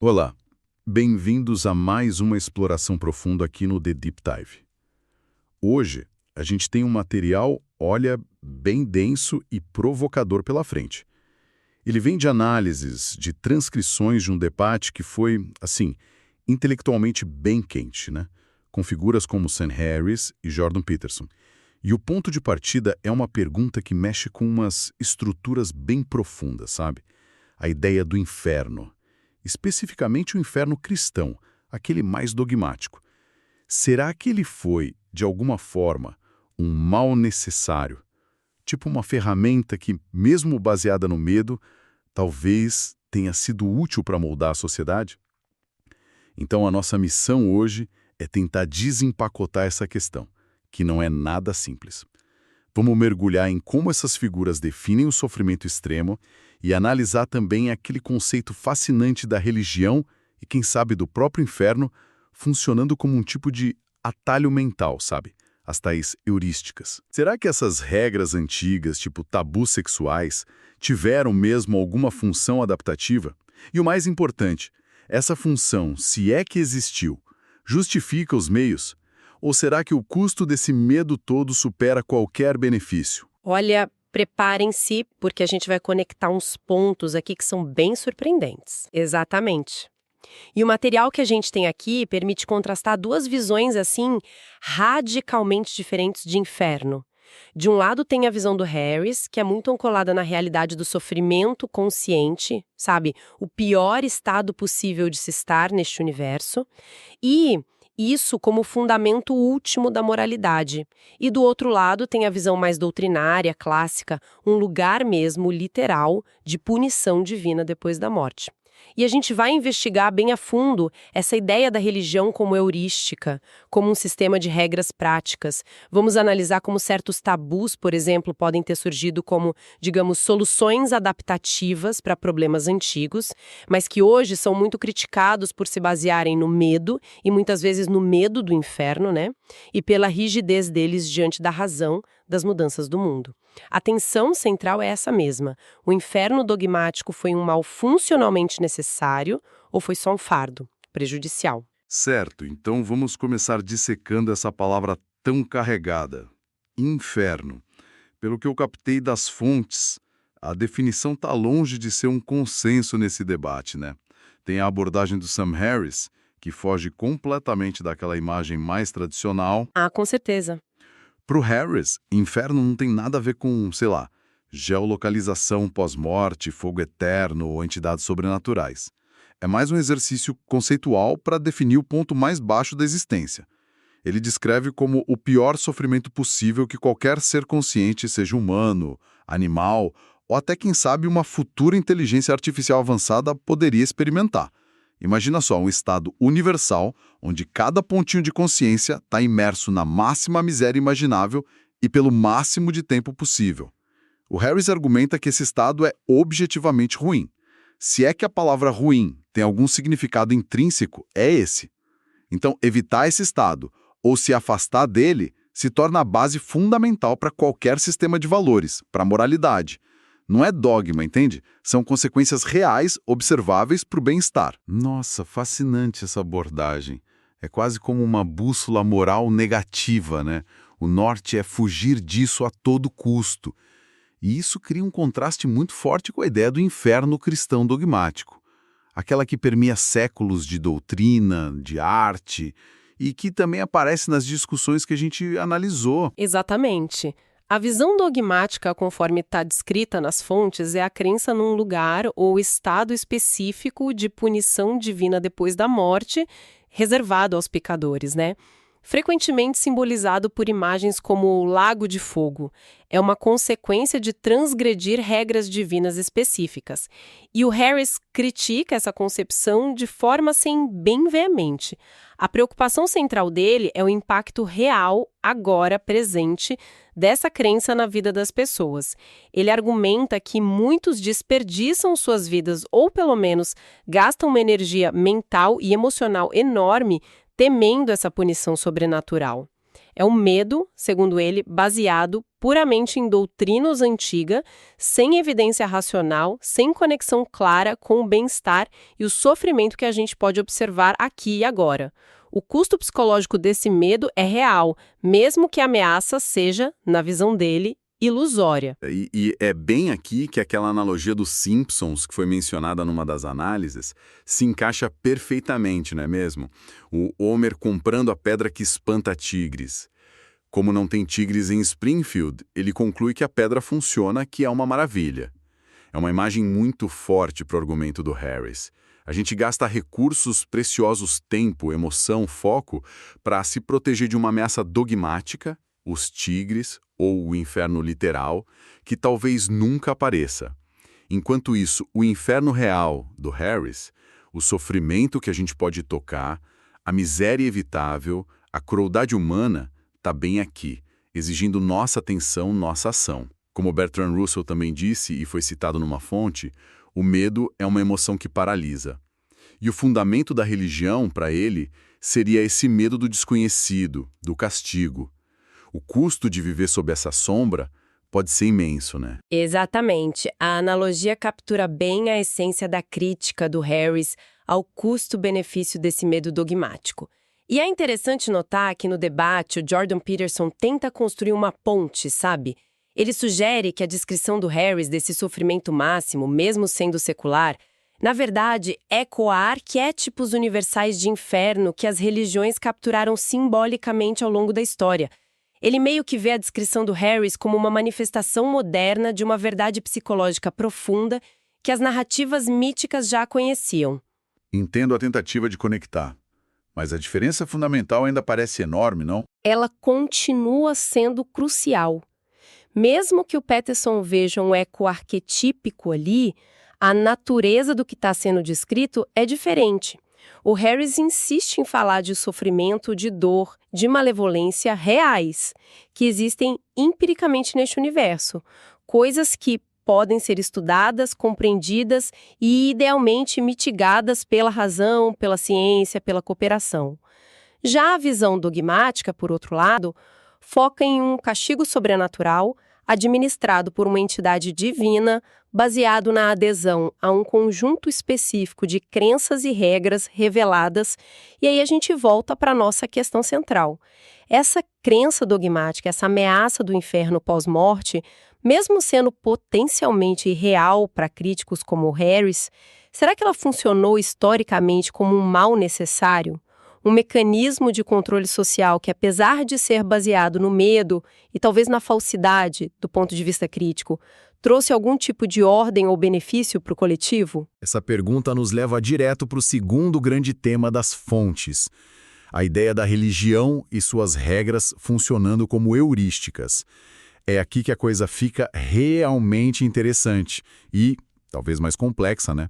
Olá, bem-vindos a mais uma exploração profunda aqui no The Deep Dive. Hoje, a gente tem um material, olha, bem denso e provocador pela frente. Ele vem de análises, de transcrições de um debate que foi, assim, intelectualmente bem quente, né? Com figuras como Sam Harris e Jordan Peterson. E o ponto de partida é uma pergunta que mexe com umas estruturas bem profundas, sabe? A ideia do inferno. Especificamente o inferno cristão, aquele mais dogmático. Será que ele foi, de alguma forma, um mal necessário? Tipo uma ferramenta que, mesmo baseada no medo, talvez tenha sido útil para moldar a sociedade? Então a nossa missão hoje é tentar desempacotar essa questão, que não é nada simples. Vamos mergulhar em como essas figuras definem o sofrimento extremo e analisar também aquele conceito fascinante da religião e, quem sabe, do próprio inferno, funcionando como um tipo de atalho mental, sabe? As tais heurísticas. Será que essas regras antigas, tipo tabus sexuais, tiveram mesmo alguma função adaptativa? E o mais importante, essa função, se é que existiu, justifica os meios? Ou será que o custo desse medo todo supera qualquer benefício? Olha, preparem-se, porque a gente vai conectar uns pontos aqui que são bem surpreendentes. Exatamente. E o material que a gente tem aqui permite contrastar duas visões, assim, radicalmente diferentes de inferno. De um lado tem a visão do Harris, que é muito ancorada na realidade do sofrimento consciente, sabe? O pior estado possível de se estar neste universo. E isso como fundamento último da moralidade. E do outro lado tem a visão mais doutrinária, clássica, um lugar mesmo, literal, de punição divina depois da morte. E a gente vai investigar bem a fundo essa ideia da religião como heurística, como um sistema de regras práticas. Vamos analisar como certos tabus, por exemplo, podem ter surgido como, digamos, soluções adaptativas para problemas antigos, mas que hoje são muito criticados por se basearem no medo, e muitas vezes no medo do inferno, né? E pela rigidez deles diante da razão das mudanças do mundo. A tensão central é essa mesma. O inferno dogmático foi um mal funcionalmente necessário ou foi só um fardo prejudicial? Certo, então vamos começar dissecando essa palavra tão carregada. Inferno. Pelo que eu captei das fontes, a definição está longe de ser um consenso nesse debate, né? Tem a abordagem do Sam Harris, que foge completamente daquela imagem mais tradicional. Ah, com certeza. Para o Harris, inferno não tem nada a ver com, sei lá, geolocalização pós-morte, fogo eterno ou entidades sobrenaturais. É mais um exercício conceitual para definir o ponto mais baixo da existência. Ele descreve como o pior sofrimento possível que qualquer ser consciente, seja humano, animal ou até, quem sabe, uma futura inteligência artificial avançada poderia experimentar. Imagina só um estado universal onde cada pontinho de consciência está imerso na máxima miséria imaginável e pelo máximo de tempo possível. O Harris argumenta que esse estado é objetivamente ruim. Se é que a palavra ruim tem algum significado intrínseco, é esse. Então, evitar esse estado ou se afastar dele se torna a base fundamental para qualquer sistema de valores, para a moralidade. Não é dogma, entende? São consequências reais, observáveis para o bem-estar. Nossa, fascinante essa abordagem. É quase como uma bússola moral negativa, né? O norte é fugir disso a todo custo. E isso cria um contraste muito forte com a ideia do inferno cristão dogmático. Aquela que permeia séculos de doutrina, de arte, e que também aparece nas discussões que a gente analisou. Exatamente. A visão dogmática, conforme está descrita nas fontes, é a crença num lugar ou estado específico de punição divina depois da morte, reservado aos pecadores, né? Frequentemente simbolizado por imagens como o lago de fogo. É uma consequência de transgredir regras divinas específicas. E o Harris critica essa concepção de forma assim bem veemente. A preocupação central dele é o impacto real, agora presente, dessa crença na vida das pessoas. Ele argumenta que muitos desperdiçam suas vidas ou, pelo menos, gastam uma energia mental e emocional enorme temendo essa punição sobrenatural. É um medo, segundo ele, baseado puramente em doutrinos antiga, sem evidência racional, sem conexão clara com o bem-estar e o sofrimento que a gente pode observar aqui e agora. O custo psicológico desse medo é real, mesmo que a ameaça seja, na visão dele, ilusória. E é bem aqui que aquela analogia dos Simpsons, que foi mencionada numa das análises, se encaixa perfeitamente, não é mesmo? O Homer comprando a pedra que espanta tigres. Como não tem tigres em Springfield, ele conclui que a pedra funciona, que é uma maravilha. É uma imagem muito forte para o argumento do Harris. A gente gasta recursos preciosos, tempo, emoção, foco, para se proteger de uma ameaça dogmática, os tigres ou o inferno literal, que talvez nunca apareça. Enquanto isso, o inferno real do Harris, o sofrimento que a gente pode tocar, a miséria evitável, a crueldade humana, está bem aqui, exigindo nossa atenção, nossa ação. Como Bertrand Russell também disse, e foi citado numa fonte, o medo é uma emoção que paralisa. E o fundamento da religião, para ele, seria esse medo do desconhecido, do castigo. O custo de viver sob essa sombra pode ser imenso, né? Exatamente. A analogia captura bem a essência da crítica do Harris ao custo-benefício desse medo dogmático. E é interessante notar que no debate o Jordan Peterson tenta construir uma ponte, sabe? Ele sugere que a descrição do Harris desse sofrimento máximo, mesmo sendo secular, na verdade, ecoa arquétipos universais de inferno que as religiões capturaram simbolicamente ao longo da história. Ele meio que vê a descrição do Harris como uma manifestação moderna de uma verdade psicológica profunda que as narrativas míticas já conheciam. Entendo a tentativa de conectar, mas a diferença fundamental ainda parece enorme, não? Ela continua sendo crucial. Mesmo que o Peterson veja um eco arquetípico ali, a natureza do que está sendo descrito é diferente. O Harris insiste em falar de sofrimento, de dor, de malevolência reais, que existem empiricamente neste universo. Coisas que podem ser estudadas, compreendidas e, idealmente, mitigadas pela razão, pela ciência, pela cooperação. Já a visão dogmática, por outro lado, foca em um castigo sobrenatural administrado por uma entidade divina, baseado na adesão a um conjunto específico de crenças e regras reveladas, e aí a gente volta para a nossa questão central. Essa crença dogmática, essa ameaça do inferno pós-morte, mesmo sendo potencialmente real para críticos como o Harris, será que ela funcionou historicamente como um mal necessário? Um mecanismo de controle social que, apesar de ser baseado no medo e talvez na falsidade, do ponto de vista crítico, trouxe algum tipo de ordem ou benefício para o coletivo? Essa pergunta nos leva direto para o segundo grande tema das fontes, a ideia da religião e suas regras funcionando como heurísticas. É aqui que a coisa fica realmente interessante e talvez mais complexa, né?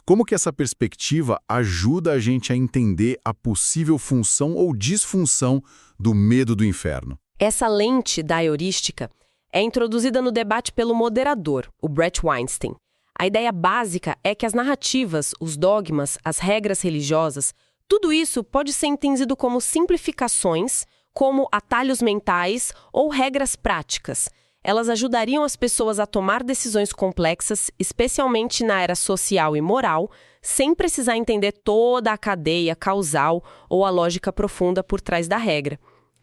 Como que essa perspectiva ajuda a gente a entender a possível função ou disfunção do medo do inferno? Essa lente da heurística é introduzida no debate pelo moderador, o Bret Weinstein. A ideia básica é que as narrativas, os dogmas, as regras religiosas, tudo isso pode ser entendido como simplificações, como atalhos mentais ou regras práticas. Elas ajudariam as pessoas a tomar decisões complexas, especialmente na era social e moral, sem precisar entender toda a cadeia causal ou a lógica profunda por trás da regra.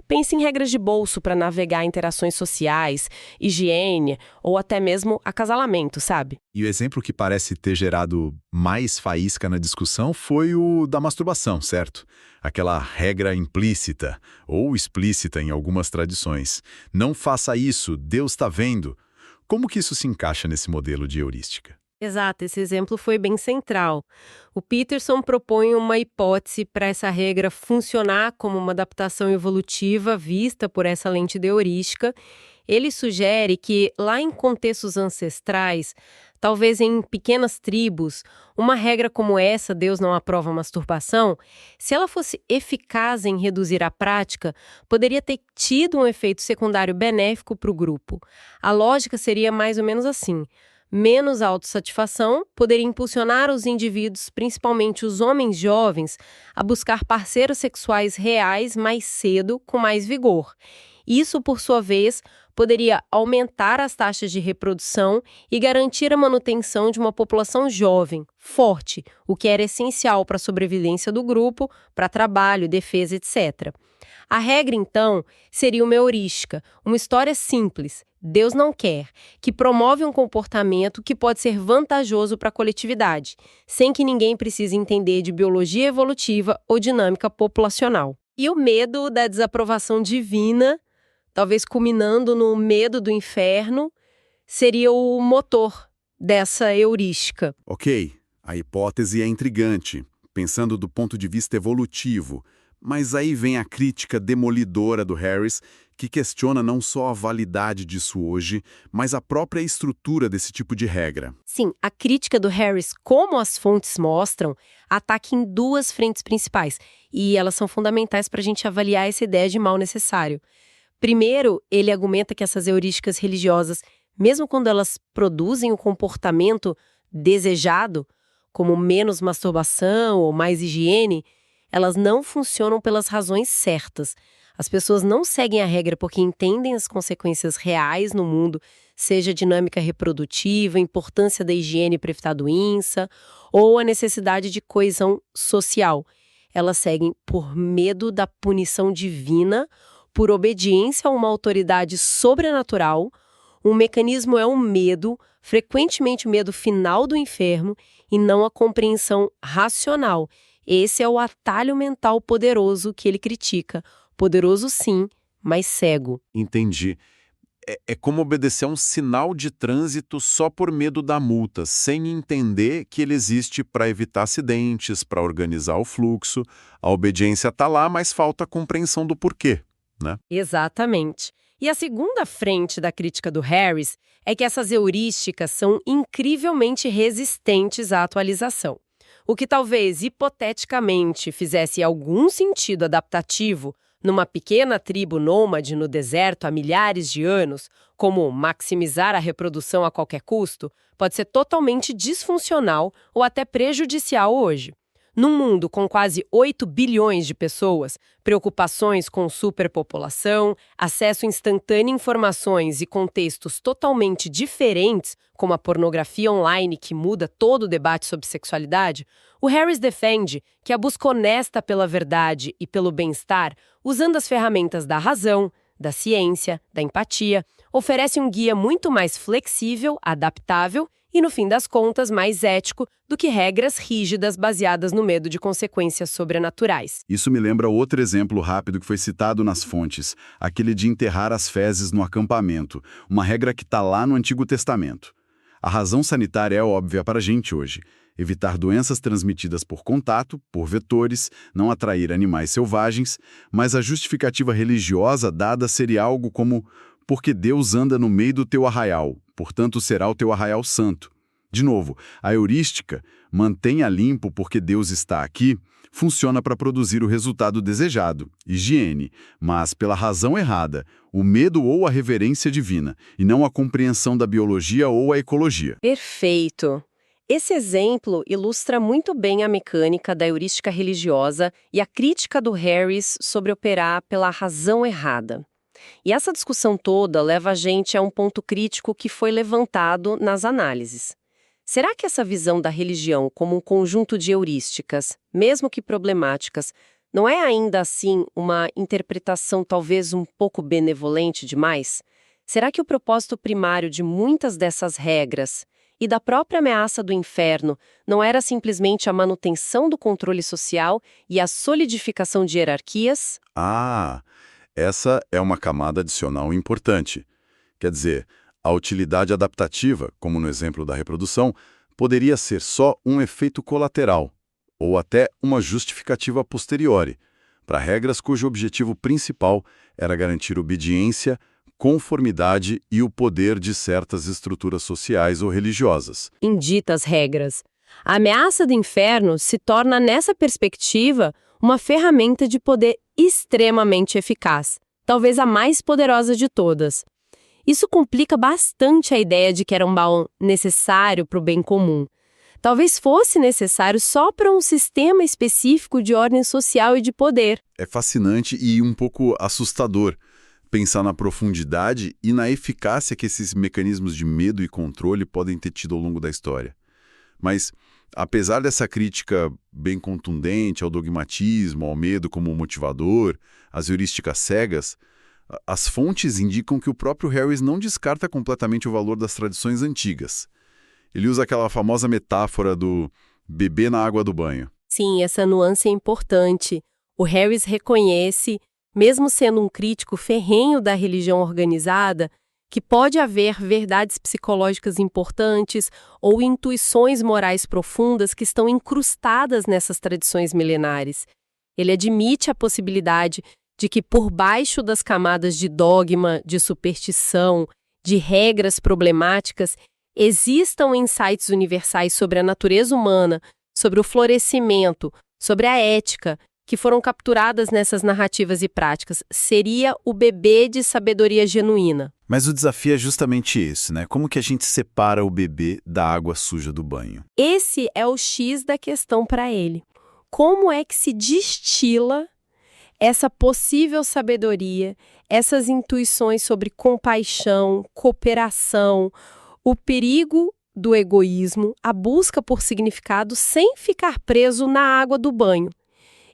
Pense em regras de bolso para navegar interações sociais, higiene ou até mesmo acasalamento, sabe? E o exemplo que parece ter gerado mais faísca na discussão foi o da masturbação, certo? Aquela regra implícita ou explícita em algumas tradições. Não faça isso, Deus está vendo. Como que isso se encaixa nesse modelo de heurística? Exato, esse exemplo foi bem central. O Peterson propõe uma hipótese para essa regra funcionar como uma adaptação evolutiva vista por essa lente de heurística. Ele sugere que, lá em contextos ancestrais, talvez em pequenas tribos, uma regra como essa, Deus não aprova masturbação, se ela fosse eficaz em reduzir a prática, poderia ter tido um efeito secundário benéfico para o grupo. A lógica seria mais ou menos assim: menos autossatisfação poderia impulsionar os indivíduos, principalmente os homens jovens, a buscar parceiros sexuais reais mais cedo, com mais vigor. Isso, por sua vez, poderia aumentar as taxas de reprodução e garantir a manutenção de uma população jovem, forte, o que era essencial para a sobrevivência do grupo, para trabalho, defesa, etc. A regra, então, seria uma heurística, uma história simples, Deus não quer, que promove um comportamento que pode ser vantajoso para a coletividade, sem que ninguém precise entender de biologia evolutiva ou dinâmica populacional. E o medo da desaprovação divina, talvez culminando no medo do inferno, seria o motor dessa heurística. Ok, a hipótese é intrigante, pensando do ponto de vista evolutivo, mas aí vem a crítica demolidora do Harris, que questiona não só a validade disso hoje, mas a própria estrutura desse tipo de regra. Sim, a crítica do Harris, como as fontes mostram, ataca em duas frentes principais, e elas são fundamentais para a gente avaliar essa ideia de mal necessário. Primeiro, ele argumenta que essas heurísticas religiosas, mesmo quando elas produzem o comportamento desejado, como menos masturbação ou mais higiene, elas não funcionam pelas razões certas. As pessoas não seguem a regra porque entendem as consequências reais no mundo, seja a dinâmica reprodutiva, a importância da higiene para evitar doença, ou a necessidade de coesão social. Elas seguem por medo da punição divina, por obediência a uma autoridade sobrenatural. Um mecanismo é o medo, frequentemente o medo final do inferno, e não a compreensão racional. Esse é o atalho mental poderoso que ele critica. Poderoso sim, mas cego. Entendi. É como obedecer a um sinal de trânsito só por medo da multa, sem entender que ele existe para evitar acidentes, para organizar o fluxo. A obediência está lá, mas falta a compreensão do porquê, né? Exatamente. E a segunda frente da crítica do Harris é que essas heurísticas são incrivelmente resistentes à atualização. O que talvez, hipoteticamente, fizesse algum sentido adaptativo numa pequena tribo nômade no deserto há milhares de anos, como maximizar a reprodução a qualquer custo, pode ser totalmente disfuncional ou até prejudicial hoje. Num mundo com quase 8 bilhões de pessoas, preocupações com superpopulação, acesso instantâneo a informações e contextos totalmente diferentes, como a pornografia online que muda todo o debate sobre sexualidade, o Harris defende que a busca honesta pela verdade e pelo bem-estar, usando as ferramentas da razão, da ciência, da empatia, oferece um guia muito mais flexível, adaptável e, no fim das contas, mais ético do que regras rígidas baseadas no medo de consequências sobrenaturais. Isso me lembra outro exemplo rápido que foi citado nas fontes, aquele de enterrar as fezes no acampamento, uma regra que está lá no Antigo Testamento. A razão sanitária é óbvia para a gente hoje. Evitar doenças transmitidas por contato, por vetores, não atrair animais selvagens, mas a justificativa religiosa dada seria algo como porque Deus anda no meio do teu arraial, portanto será o teu arraial santo. De novo, a heurística, mantenha limpo porque Deus está aqui, funciona para produzir o resultado desejado, higiene, mas pela razão errada, o medo ou a reverência divina, e não a compreensão da biologia ou a ecologia. Perfeito! Esse exemplo ilustra muito bem a mecânica da heurística religiosa e a crítica do Harris sobre operar pela razão errada. E essa discussão toda leva a gente a um ponto crítico que foi levantado nas análises. Será que essa visão da religião como um conjunto de heurísticas, mesmo que problemáticas, não é ainda assim uma interpretação talvez um pouco benevolente demais? Será que o propósito primário de muitas dessas regras e da própria ameaça do inferno não era simplesmente a manutenção do controle social e a solidificação de hierarquias? Essa é uma camada adicional importante. Quer dizer, a utilidade adaptativa, como no exemplo da reprodução, poderia ser só um efeito colateral, ou até uma justificativa a posteriori, para regras cujo objetivo principal era garantir obediência, conformidade e o poder de certas estruturas sociais ou religiosas. Em ditas regras, a ameaça do inferno se torna, nessa perspectiva, uma ferramenta de poder extremamente eficaz, talvez a mais poderosa de todas. Isso complica bastante a ideia de que era um mal necessário para o bem comum. Talvez fosse necessário só para um sistema específico de ordem social e de poder. É fascinante e um pouco assustador. pensar na profundidade e na eficácia que esses mecanismos de medo e controle podem ter tido ao longo da história. Mas, apesar dessa crítica bem contundente ao dogmatismo, ao medo como motivador, às heurísticas cegas, as fontes indicam que o próprio Harris não descarta completamente o valor das tradições antigas. Ele usa aquela famosa metáfora do bebê na água do banho. Sim, essa nuance é importante. O Harris reconhece, mesmo sendo um crítico ferrenho da religião organizada, que pode haver verdades psicológicas importantes ou intuições morais profundas que estão incrustadas nessas tradições milenares. Ele admite a possibilidade de que por baixo das camadas de dogma, de superstição, de regras problemáticas, existam insights universais sobre a natureza humana, sobre o florescimento, sobre a ética, que foram capturadas nessas narrativas e práticas. Seria o bebê de sabedoria genuína. Mas o desafio é justamente esse, né? Como que a gente separa o bebê da água suja do banho? Esse é o X da questão para ele. Como é que se destila essa possível sabedoria, essas intuições sobre compaixão, cooperação, o perigo do egoísmo, a busca por significado sem ficar preso na água do banho?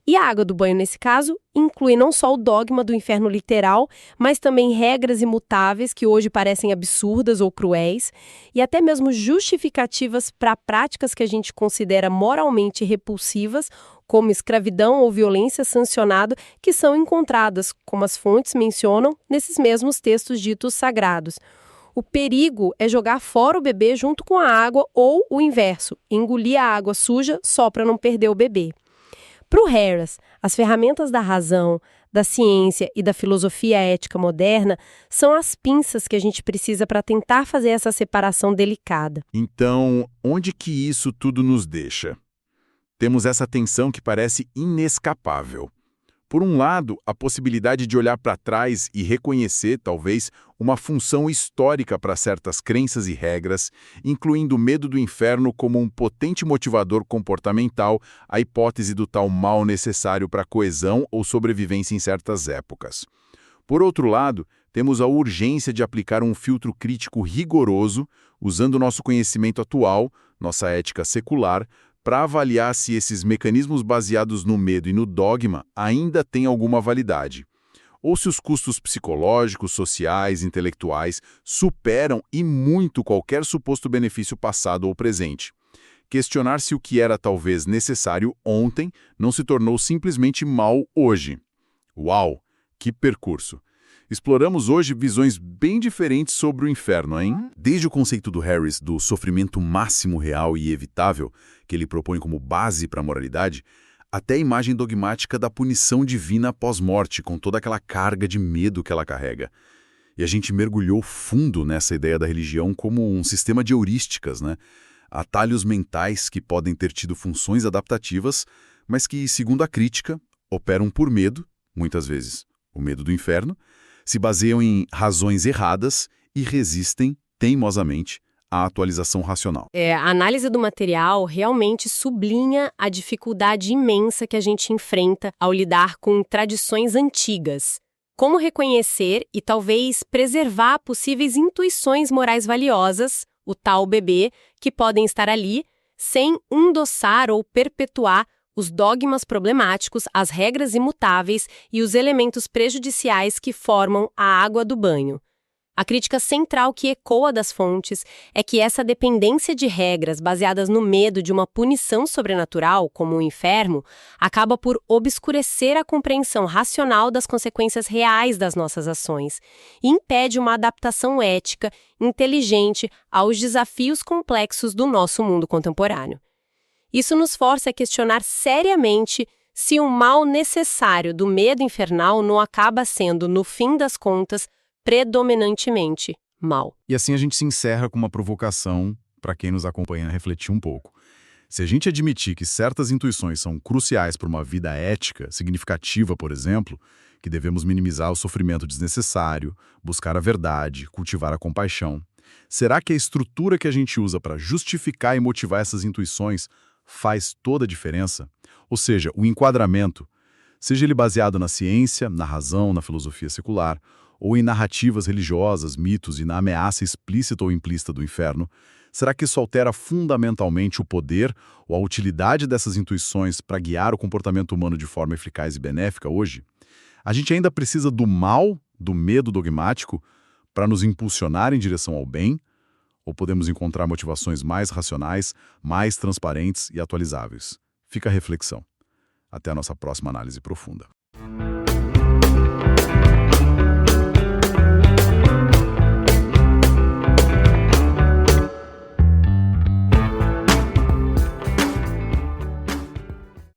E a água do banho, nesse caso, inclui não só o dogma do inferno literal, mas também regras imutáveis que hoje parecem absurdas ou cruéis, e até mesmo justificativas para práticas que a gente considera moralmente repulsivas, como escravidão ou violência sancionada, que são encontradas, como as fontes mencionam, nesses mesmos textos ditos sagrados. O perigo é jogar fora o bebê junto com a água ou o inverso, engolir a água suja só para não perder o bebê. Para o Harris, as ferramentas da razão, da ciência e da filosofia ética moderna são as pinças que a gente precisa para tentar fazer essa separação delicada. Então, onde que isso tudo nos deixa? Temos essa tensão que parece inescapável. Por um lado, a possibilidade de olhar para trás e reconhecer, talvez, uma função histórica para certas crenças e regras, incluindo o medo do inferno como um potente motivador comportamental, a hipótese do tal mal necessário para a coesão ou sobrevivência em certas épocas. Por outro lado, temos a urgência de aplicar um filtro crítico rigoroso, usando nosso conhecimento atual, nossa ética secular, para avaliar se esses mecanismos baseados no medo e no dogma ainda têm alguma validade, ou se os custos psicológicos, sociais, intelectuais superam e muito qualquer suposto benefício passado ou presente. Questionar se o que era talvez necessário ontem não se tornou simplesmente mal hoje. Uau, que percurso! Exploramos hoje visões bem diferentes sobre o inferno, hein? Desde o conceito do Harris do sofrimento máximo real e evitável, que ele propõe como base para a moralidade, até a imagem dogmática da punição divina pós-morte, com toda aquela carga de medo que ela carrega. E a gente mergulhou fundo nessa ideia da religião como um sistema de heurísticas, né? Atalhos mentais que podem ter tido funções adaptativas, mas que, segundo a crítica, operam por medo, muitas vezes o medo do inferno, se baseiam em razões erradas e resistem, teimosamente, à atualização racional. A análise do material realmente sublinha a dificuldade imensa que a gente enfrenta ao lidar com tradições antigas. Como reconhecer e talvez preservar possíveis intuições morais valiosas, o tal bebê, que podem estar ali, sem endossar ou perpetuar os dogmas problemáticos, as regras imutáveis e os elementos prejudiciais que formam a água do banho. A crítica central que ecoa das fontes é que essa dependência de regras baseadas no medo de uma punição sobrenatural, como o inferno, acaba por obscurecer a compreensão racional das consequências reais das nossas ações e impede uma adaptação ética, inteligente aos desafios complexos do nosso mundo contemporâneo. Isso nos força a questionar seriamente se o mal necessário do medo infernal não acaba sendo, no fim das contas, predominantemente mal. E assim a gente se encerra com uma provocação para quem nos acompanha a refletir um pouco. Se a gente admitir que certas intuições são cruciais para uma vida ética, significativa, por exemplo, que devemos minimizar o sofrimento desnecessário, buscar a verdade, cultivar a compaixão, será que a estrutura que a gente usa para justificar e motivar essas intuições faz toda a diferença? Ou seja, o enquadramento, seja ele baseado na ciência, na razão, na filosofia secular, ou em narrativas religiosas, mitos e na ameaça explícita ou implícita do inferno, será que isso altera fundamentalmente o poder ou a utilidade dessas intuições para guiar o comportamento humano de forma eficaz e benéfica hoje? A gente ainda precisa do mal, do medo dogmático, para nos impulsionar em direção ao bem, ou podemos encontrar motivações mais racionais, mais transparentes e atualizáveis? Fica a reflexão. Até a nossa próxima análise profunda.